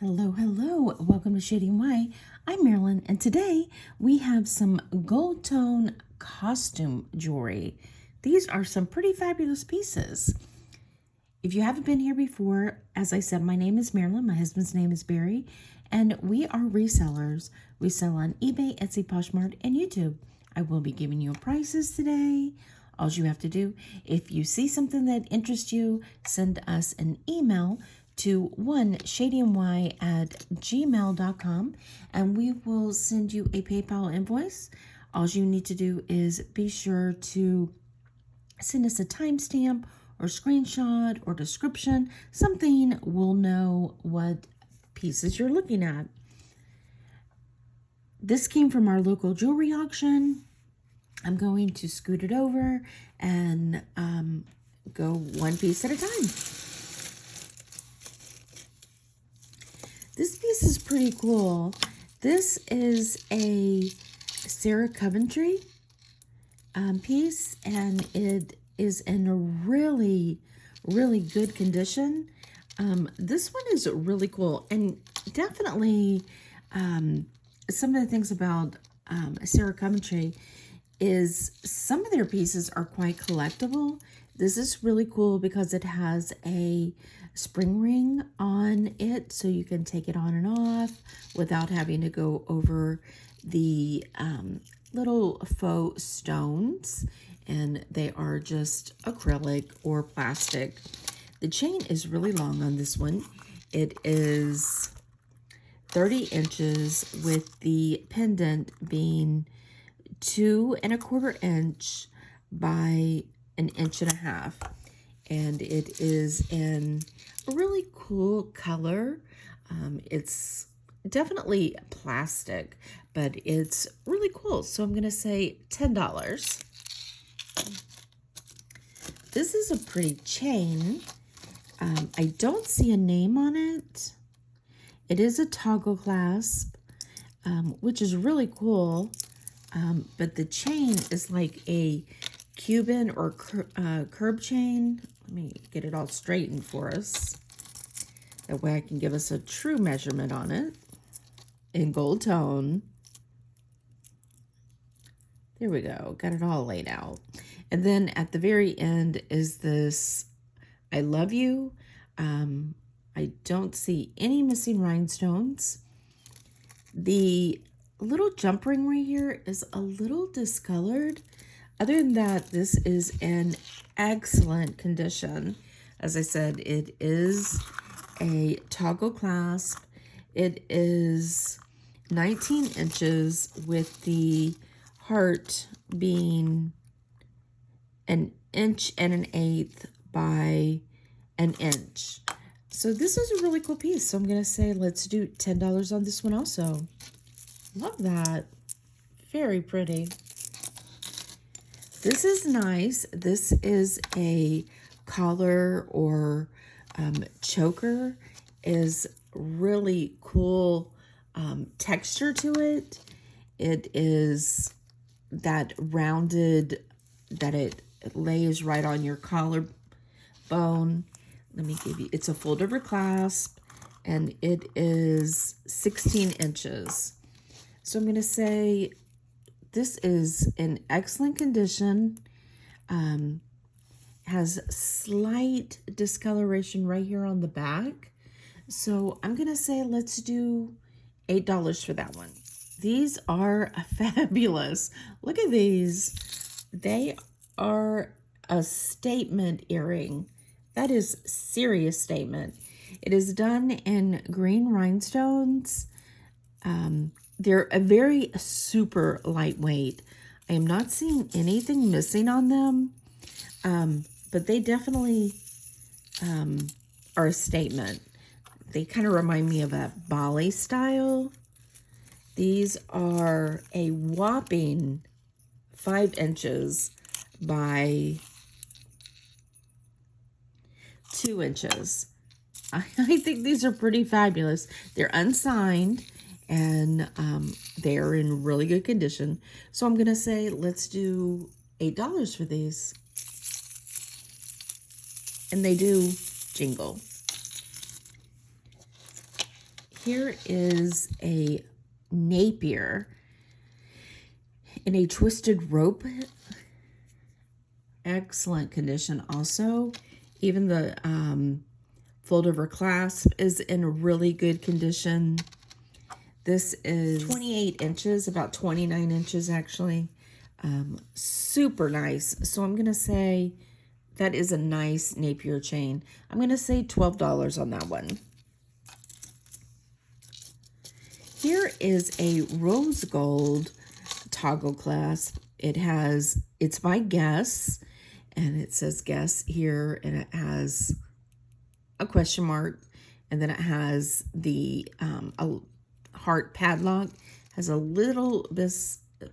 Hello, hello. Welcome to Shady and Why. I'm Marilyn, and today we have some gold tone costume jewelry. These are some pretty fabulous pieces. If you haven't been here before, as I said, my name is Marilyn. My husband's name is Barry, and we are resellers. We sell on eBay, Etsy, Poshmark, and YouTube. I will be giving you prices today. All you have to do, if you see something that interests you, send us an email to shadyandy@gmail.com, and we will send you a PayPal invoice. All you need to do is be sure to send us a timestamp or screenshot or description, something we'll know what pieces you're looking at. This came from our local jewelry auction. I'm going to scoot it over and go one piece at a time. This piece is pretty cool. This is a Sarah Coventry piece, and it is in a really, really good condition. This one is really cool, and definitely some of the things about Sarah Coventry is some of their pieces are quite collectible. This is really cool because it has a spring ring on it, so you can take it on and off without having to go over the little faux stones, and they are just acrylic or plastic. The chain is really long on this one. It is 30 inches with the pendant being 2 1/4 inch by 1.5 inches, and it is in a really cool color. It's definitely plastic, but it's really cool, so I'm gonna say $10. This is a pretty chain. I don't see a name on it. It is a toggle clasp, which is really cool. But the chain is like a Cuban or curb chain. Let me get it all straightened for us. That way I can give us a true measurement on it in gold tone. There we go. Got it all laid out. And then at the very end is this I love you. I don't see any missing rhinestones. The little jump ring right here is a little discolored. Other than that, this is in excellent condition. As I said, it is a toggle clasp. It is 19 inches with the heart being 1.125 inches by 1 inch. So this is a really cool piece. So I'm going to say let's do $10 on this one also. Love that. Very pretty. This is nice. This is a collar or choker. Is really cool texture to it. It is that rounded, that it lays right on your collarbone. Let me give you, it's a fold over clasp, and it is 16 inches. So I'm going to say this is in excellent condition. Has slight discoloration right here on the back. So I'm going to say let's do $8 for that one. These are fabulous. Look at these. They are a statement earring. That is serious statement. It is done in green rhinestones. They're a very super lightweight. I am not seeing anything missing on them, but they definitely are a statement. They kind of remind me of a Bali style. These are a whopping 5 inches by 2 inches. I think these are pretty fabulous. They're unsigned, and they're in really good condition. So I'm going to say let's do $8 for these. And they do jingle. Here is a Napier in a twisted rope. Excellent condition also. Even the fold over clasp is in really good condition. This is 28 inches, about 29 inches actually. Super nice. So I'm going to say that is a nice Napier chain. I'm going to say $12 on that one. Here is a rose gold toggle clasp. It's by Guess, and it says Guess here, and it has a question mark, and then it has the a heart padlock, has a little bit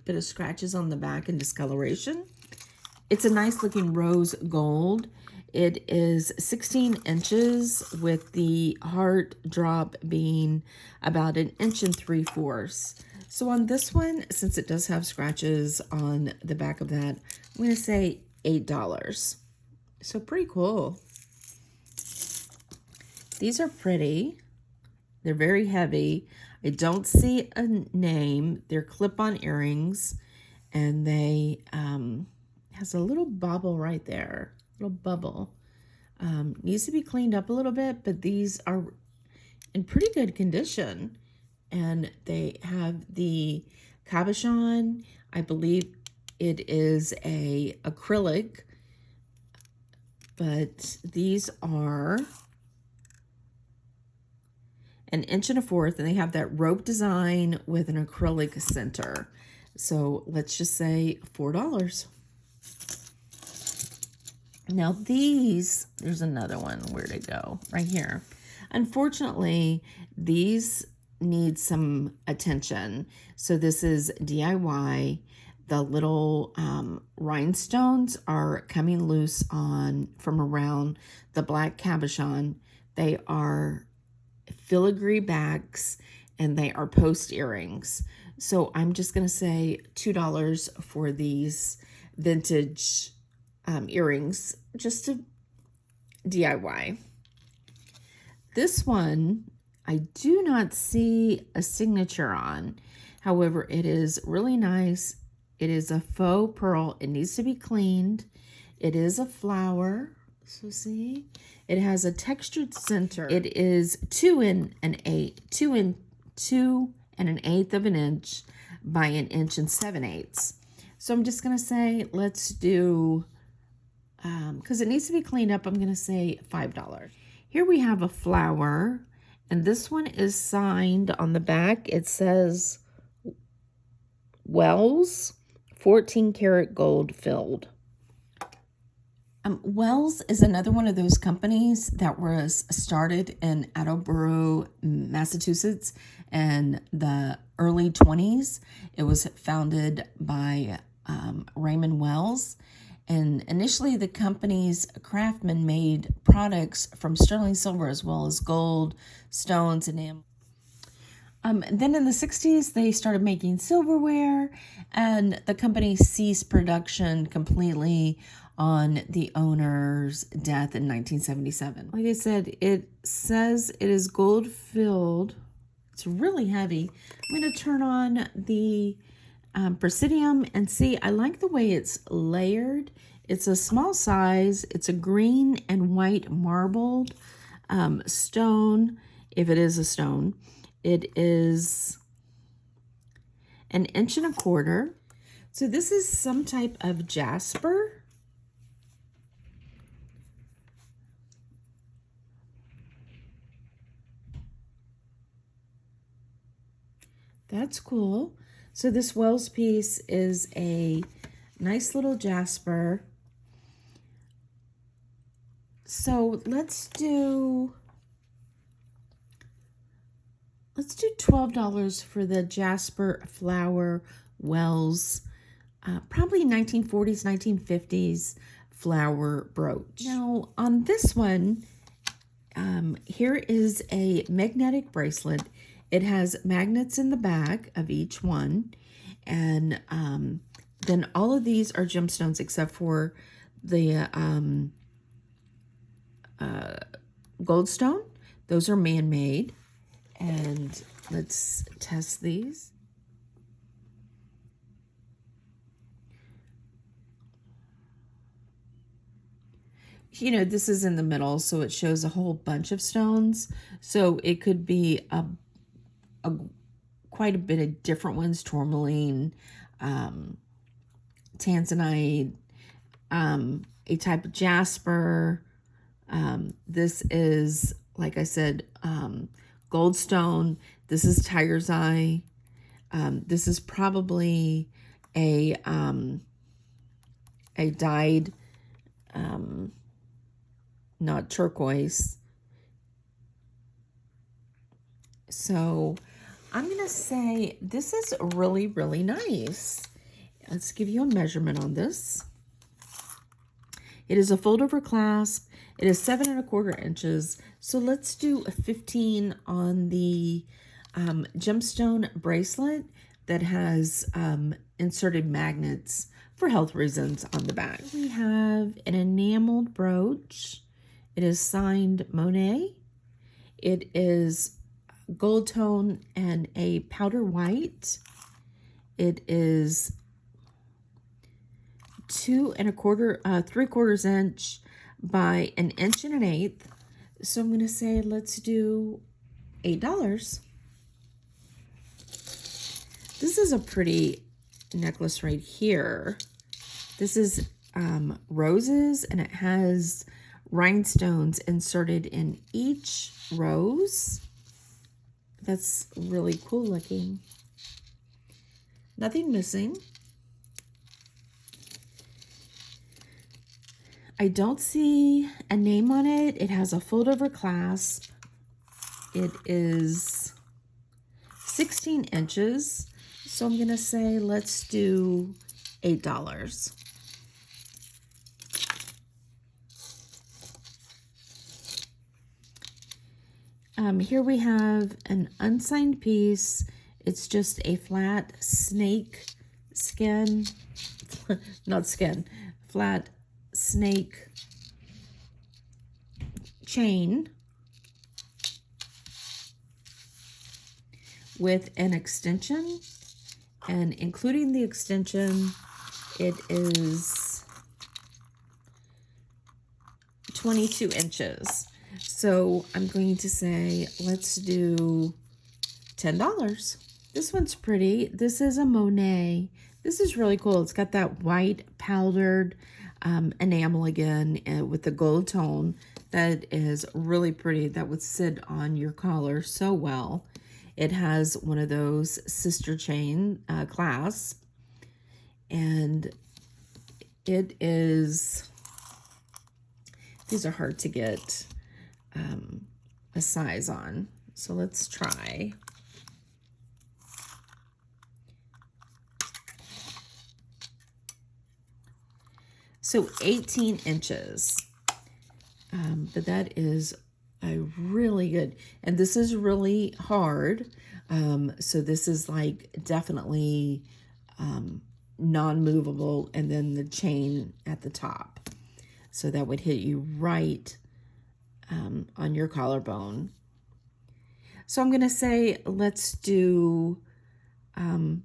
of scratches on the back and discoloration. It's a nice looking rose gold. It is 16 inches with the heart drop being about 1 3/4 inches. So on this one, since it does have scratches on the back of that, I'm going to say $8. So pretty cool. These are pretty. They're very heavy. I don't see a name. They're clip-on earrings, and they has a little bobble right there. Little bubble. Needs to be cleaned up a little bit, but these are in pretty good condition. And they have the cabochon. I believe it is a acrylic, but these are 1 1/4 inches, and they have that rope design with an acrylic center. So let's just say $4. Now these, there's another one. Where'd it go? Right here. Unfortunately, these need some attention. So this is DIY. The little rhinestones are coming loose from around the black cabochon. They are filigree backs, and they are post earrings. So I'm just going to say $2 for these vintage earrings, just to DIY. This one, I do not see a signature on. However, it is really nice. It is a faux pearl. It needs to be cleaned. It is a flower. So see, it has a textured center. It is 2 1/8 of an inch by 1 7/8 inches. So I'm just going to say, let's do, because it needs to be cleaned up, I'm going to say $5. Here we have a flower, and this one is signed on the back. It says Wells, 14 karat gold filled. Wells is another one of those companies that was started in Attleboro, Massachusetts in the early 1920s. It was founded by Raymond Wells. And initially, the company's craftsmen made products from sterling silver as well as gold, stones, and enamel. Then in the 60s, they started making silverware, and the company ceased production completely on the owner's death in 1977. Like I said, it says it is gold filled. It's really heavy. I'm going to turn on the Presidium and see. I like the way it's layered. It's a small size. It's a green and white marbled stone, if it is a stone. It is 1 1/4 inches. So this is some type of jasper. That's cool. So this Wells piece is a nice little jasper. So let's do $12 for the jasper flower Wells, probably 1940s, 1950s flower brooch. Now on this one, here is a magnetic bracelet. It has magnets in the back of each one, and then all of these are gemstones except for the gold stone. Those are man-made. And let's test these. You know, this is in the middle, so it shows a whole bunch of stones. So it could be quite a bit of different ones: tourmaline, tanzanite, a type of jasper. This is, like I said, goldstone. This is tiger's eye. This is probably a dyed, not turquoise. So I'm going to say this is really, really nice. Let's give you a measurement on this. It is a fold over clasp. It is 7 1/4 inches. So let's do a 15 on the gemstone bracelet that has inserted magnets for health reasons on the back. We have an enameled brooch. It is signed Monet. It is gold tone and a powder white. It is 2 3/4 inch by 1 1/8 inch. So I'm going to say let's do $8. This is a pretty necklace right here. This is roses, and it has rhinestones inserted in each rose. That's really cool looking. Nothing missing. I don't see a name on it. It has a fold over clasp. It is 16 inches. So I'm going to say let's do $8. Here we have an unsigned piece. It's just a flat snake skin, not skin, flat snake chain with an extension, and including the extension, it is 22 inches. So I'm going to say let's do $10. This one's pretty. This is a Monet. This is really cool. It's got that white powdered enamel again with the gold tone. That is really pretty. That would sit on your collar so well. It has one of those sister chain clasps, and it is, these are hard to get a size on. So let's try. So 18 inches. But that is a really good, and this is really hard. So this is like definitely non-movable, and then the chain at the top. So that would hit you right on your collarbone. So I'm going to say let's do $8,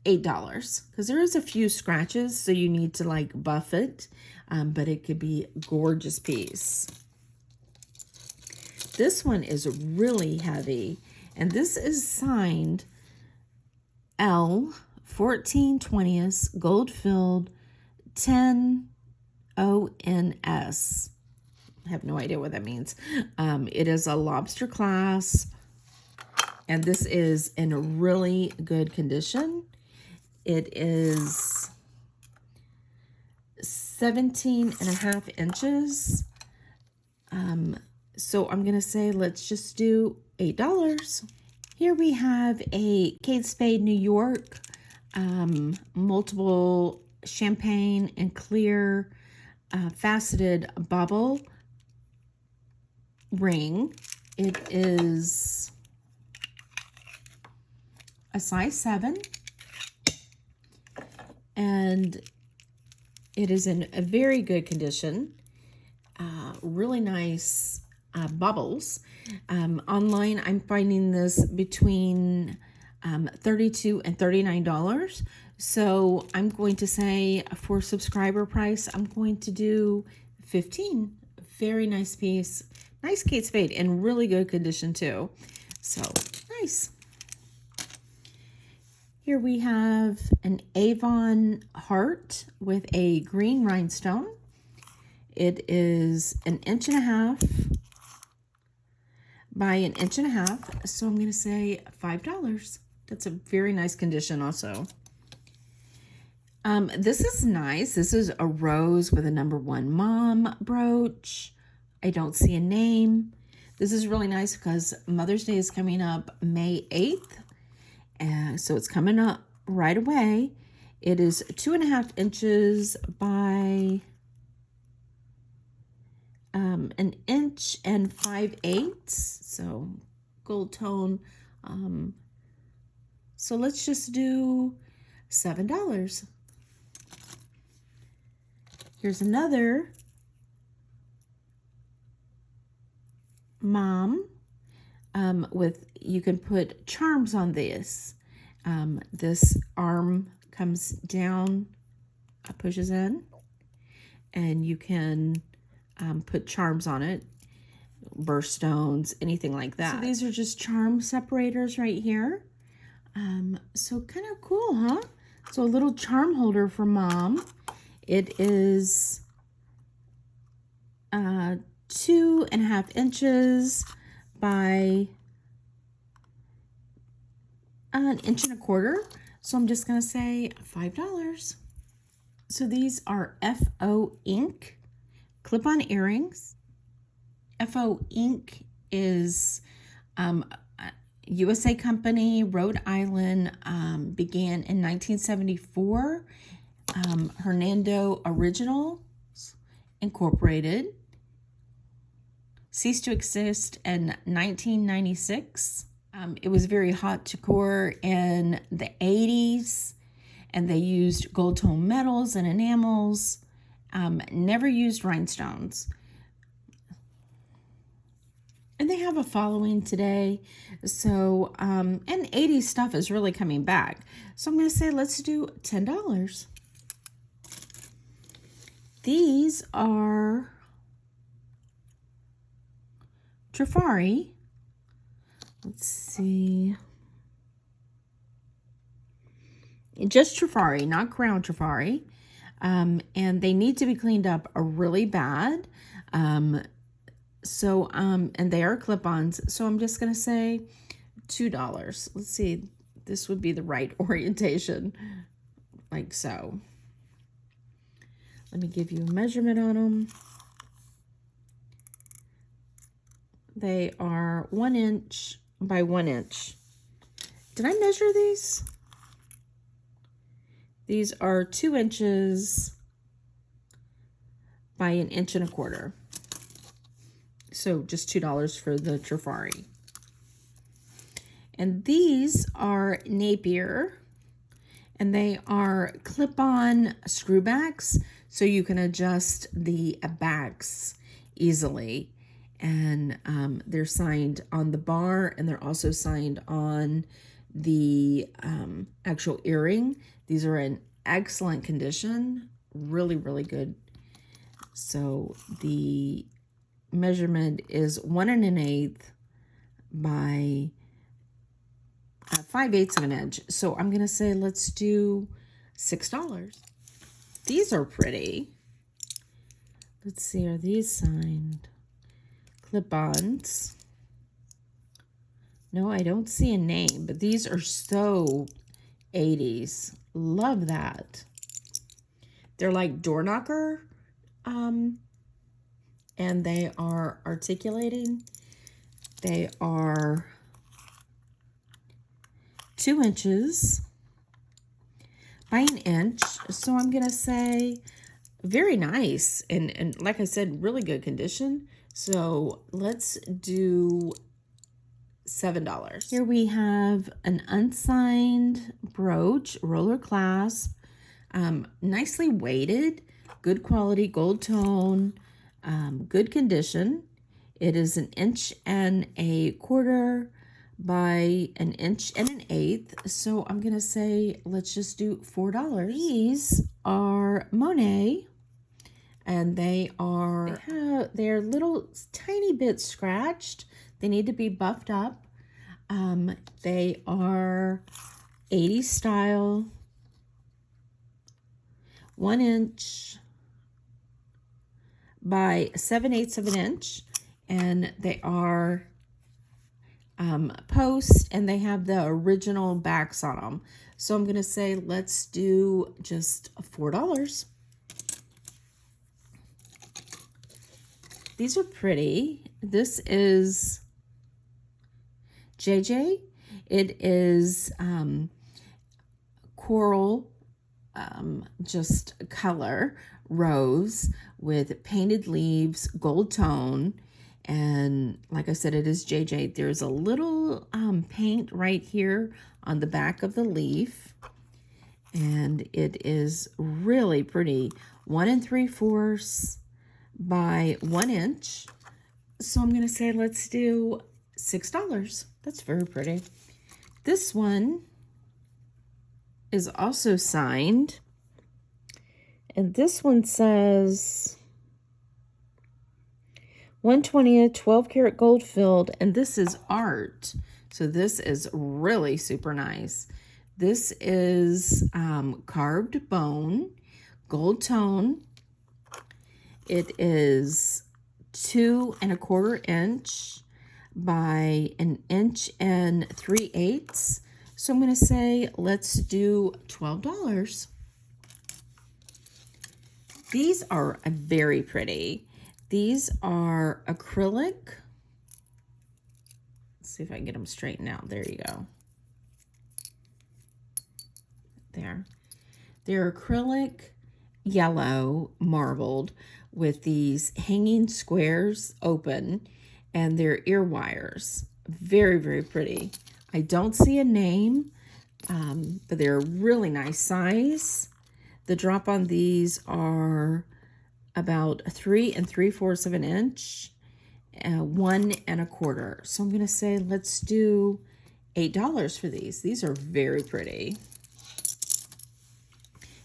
because there is a few scratches, so you need to like buff it, but it could be a gorgeous piece. This one is really heavy, and this is signed L 14/20 gold filled 10 ONS. I have no idea what that means. It is a lobster clasp, and this is in a really good condition. It is 17.5 inches. So I'm going to say let's just do $8. Here we have a Kate Spade New York multiple champagne and clear faceted bubble ring. It is a size 7, and it is in a very good condition. Really nice bubbles. Online, I'm finding this between $32 and $39. So I'm going to say for subscriber price, I'm going to do $15. Very nice piece. Nice Kate Spade in really good condition too. So nice. Here we have an Avon heart with a green rhinestone. It is 1.5 inches by 1.5 inches. So I'm going to say $5. That's a very nice condition also. This is nice. This is a rose with a #1 mom brooch. I don't see a name. This is really nice because Mother's Day is coming up May 8th. So it's coming up right away. It is 2.5 inches by 1 inch and 5/8. So gold tone. So let's just do $7. Here's another mom with, you can put charms on this. This arm comes down, pushes in, and you can put charms on it, birthstones, anything like that. So these are just charm separators right here. So kind of cool, huh? So a little charm holder for mom. It is 2.5 inches by 1.25 inches. So I'm just going to say $5. So these are FO ink clip-on earrings. FO ink is USA company, Rhode Island, began in 1974. Hernando Originals Incorporated ceased to exist in 1996. It was very hot decor in the 80s, and they used gold tone metals and enamels, never used rhinestones. And they have a following today. So, and 80s stuff is really coming back. So I'm going to say, let's do $10. These are Trifari. Let's see. Just Trifari, not ground Trifari. And they need to be cleaned up really bad. And they are clip-ons. So I'm just going to say $2. Let's see. This would be the right orientation. Like so. Let me give you a measurement on them. They are 1 inch by 1 inch. Did I measure these? These are 2 inches by 1.25 inches. So just $2 for the Trifari. And these are Napier, and they are clip-on screwbacks, so you can adjust the backs easily. And they're signed on the bar, and they're also signed on the actual earring. These are in excellent condition, really, really good. So the measurement is 1 1/8 by 5/8 of an inch. So I'm going to say, let's do $6. These are pretty. Let's see, are these signed? Clip-ons. No, I don't see a name, but these are so 80s. Love that. They're like door knocker, and they are articulating. They are 2 inches by 1 inch. So I'm going to say very nice. And like I said, really good condition. So let's do $7. Here we have an unsigned brooch, roller clasp, nicely weighted, good quality, gold tone, good condition. It is 1.25 inches by 1.125 inches. So I'm going to say, let's just do $4. These are Monet, and they're little tiny bit scratched. They need to be buffed up. They are 80s style, 1 inch by 7/8 of an inch, and they are post, and they have the original backs on them. So I'm going to say, let's do just $4. These are pretty. This is JJ. It is coral, just color, rose with painted leaves, gold tone. And like I said, it is JJ. There's a little paint right here on the back of the leaf. And it is really pretty. 1 3/4 by 1 inch. So I'm going to say, let's do $6. That's very pretty. This one is also signed. And this one says 1/20 12 karat gold filled, and this is art. So this is really super nice. This is carved bone, gold tone. It is 2 1/4 inch by 1 3/8 inches. So I'm going to say, let's do $12. These are very pretty. These are acrylic. Let's see if I can get them straightened out. There you go. There. They're acrylic yellow marbled with these hanging squares open, and they're ear wires. Very, very pretty. I don't see a name, but they're a really nice size. The drop on these are about 3 3/4 of an inch, 1 1/4. So I'm going to say, let's do $8 for these. These are very pretty.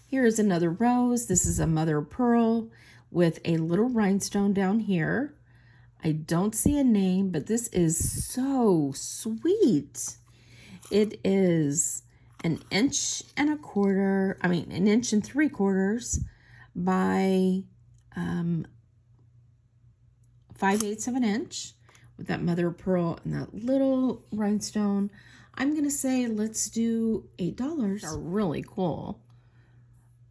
Here is another rose. This is a mother of pearl with a little rhinestone down here. I don't see a name, but this is so sweet. It is 1 1/4 inches, 1 3/4 inches by 5/8 of an inch with that mother of pearl and that little rhinestone. I'm going to say, let's do $8. Are really cool.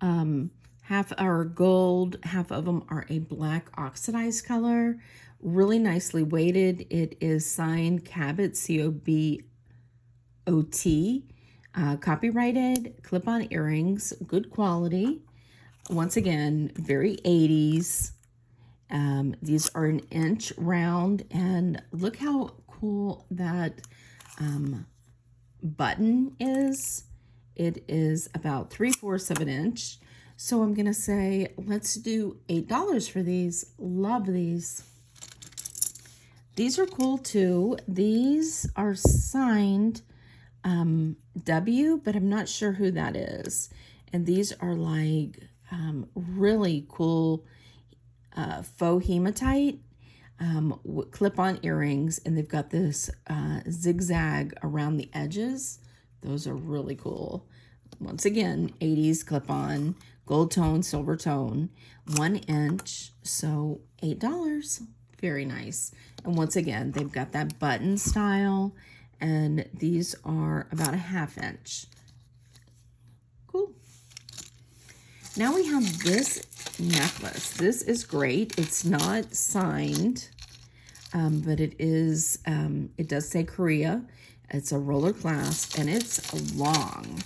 Half are gold, half of them are a black oxidized color. Really nicely weighted. It is signed Cabot, COBOT. Copyrighted, clip-on earrings, good quality. Once again, very 80s. These are 1 inch round, and look how cool that button is. It is about 3/4 of an inch. So I'm going to say, let's do $8 for these. Love these. These are cool too. These are signed W, but I'm not sure who that is. And these are like really cool faux hematite clip-on earrings, and they've got this zigzag around the edges. Those are really cool. Once again, 80s clip-on, gold tone, silver tone, 1 inch, so $8. Very nice. And once again, they've got that button style, and these are about 1/2 inch. Cool. Now we have this necklace. This is great. It's not signed, but it is. It does say Korea. It's a roller clasp, and it's long.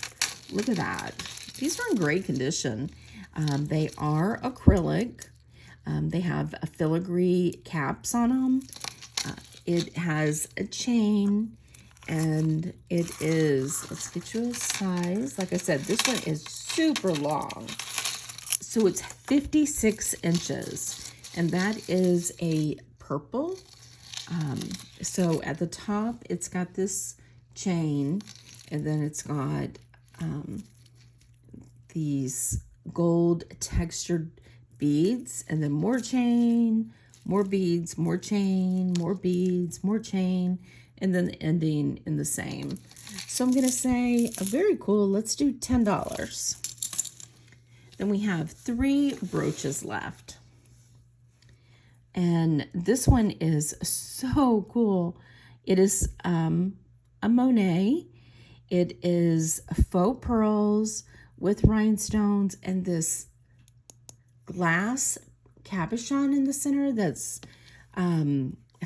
Look at that. These are in great condition. They are acrylic. They have a filigree caps on them. It has a chain, and it is, let's get you a size. Like I said, this one is super long. So it's 56 inches, and that is a purple. So at the top, it's got this chain, and then it's got these gold textured beads, and then more chain, more beads, more chain, more beads, more chain, and then the ending in the same. So I'm going to say, very cool, let's do $10. Then we have 3 brooches left. And this one is so cool. It is a Monet. It is faux pearls with rhinestones and this glass cabochon in the center that's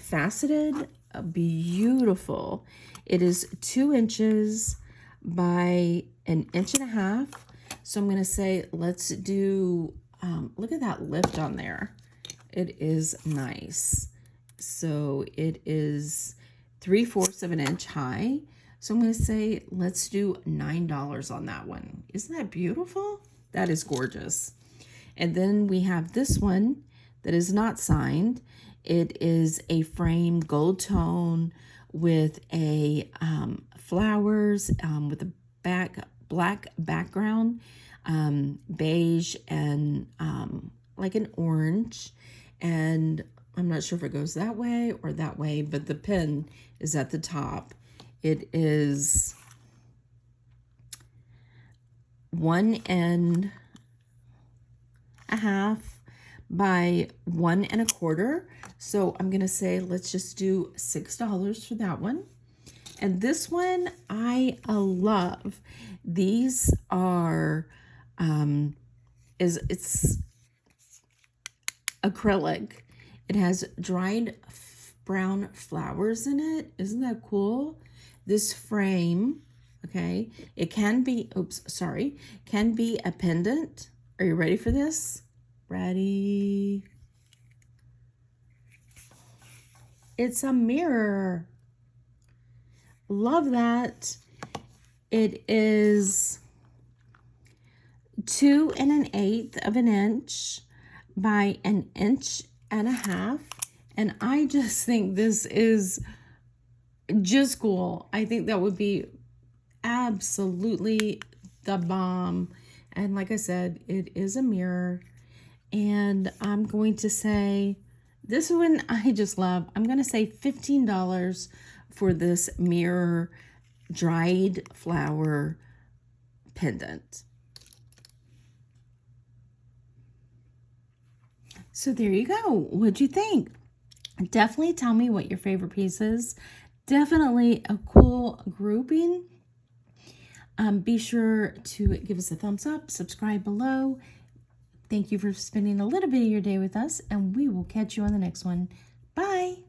faceted. Beautiful. It is 2 inches by 1.5 inches. So I'm going to say, let's do, look at that lift on there. It is nice. So it is 3/4 of an inch high. So I'm going to say, let's do $9 on that one. Isn't that beautiful? That is gorgeous. And then we have this one that is not signed. It is a frame gold tone with a flowers with a black background, beige and like an orange. And I'm not sure if it goes that way or that way, but the pin is at the top. It is 1.5 by 1.25. So I'm going to say, let's just do $6 for that one. And this one I love. These are, it's acrylic. It has dried brown flowers in it. Isn't that cool? This frame, okay, it can be, can be a pendant. Are you ready for this? Ready? It's a mirror. Love that. It is 2 1/8 of an inch by 1.5 inches. And I just think this is just cool. I think that would be absolutely the bomb. And like I said, it is a mirror. And I'm going to say, this one I just love. I'm going to say $15 for this mirror dried flower pendant. So there you go. What'd you think? Definitely tell me what your favorite piece is. Definitely a cool grouping. Be sure to give us a thumbs up, subscribe below. Thank you for spending a little bit of your day with us, and we will catch you on the next one. Bye.